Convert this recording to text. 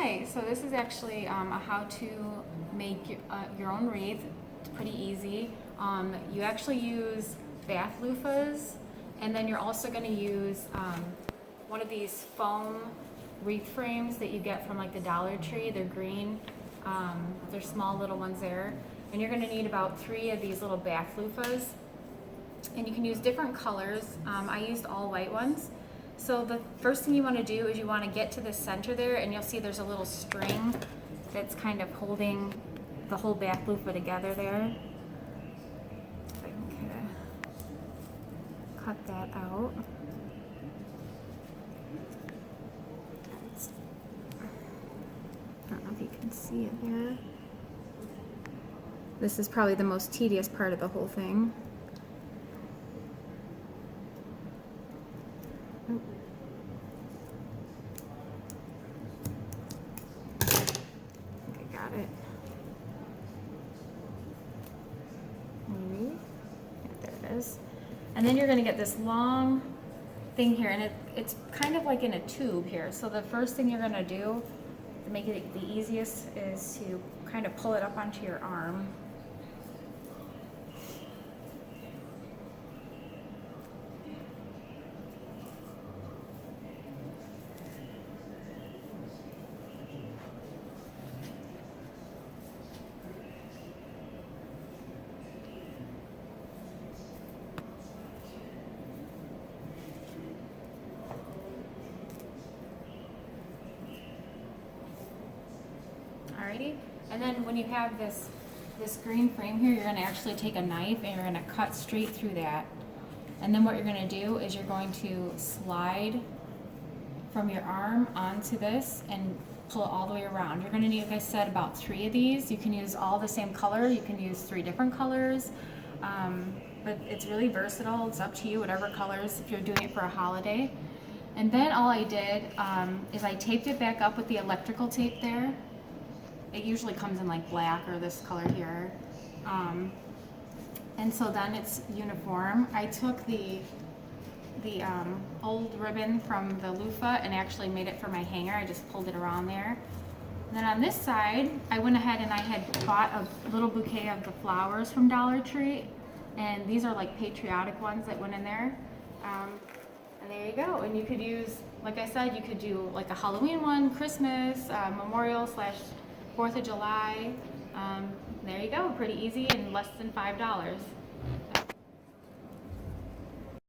Hi, so this is actually a how to make your own wreath. It's pretty easy. You actually use bath loofahs, and then you're also going to use one of these foam wreath frames that you get from like the Dollar Tree. They're green. They're small little ones there. And you're going to need about 3 of these little bath loofahs. And you can use different colors. I used all white ones. So the first thing you want to do is you want to get to the center there, and you'll see there's a little string that's kind of holding the whole bath loofah together there. If I can kind of cut that out. I don't know if you can see it there. This is probably the most tedious part of the whole thing. It. Maybe. Yeah, there it is. And then you're going to get this long thing here, and it's kind of like in a tube here. So the first thing you're going to do to make it the easiest is to kind of pull it up onto your arm. Alrighty, and then when you have this green frame here, you're going to actually take a knife and you're going to cut straight through that. And then what you're going to do is you're going to slide from your arm onto this and pull it all the way around. You're going to need, like I said, about 3 of these. You can use all the same color. You can use 3 different colors, but it's really versatile. It's up to you, whatever colors, if you're doing it for a holiday. And then all I did is I taped it back up with the electrical tape there. It usually comes in like black or this color here. And so then it's uniform. I took the old ribbon from the loofah and actually made it for my hanger. I just pulled it around there. And then on this side, I went ahead and I had bought a little bouquet of the flowers from Dollar Tree. And these are like patriotic ones that went in there. And there you go. And you could use, like I said, you could do like a Halloween one, Christmas, Memorial / 4th of July. There you go, pretty easy and less than $5.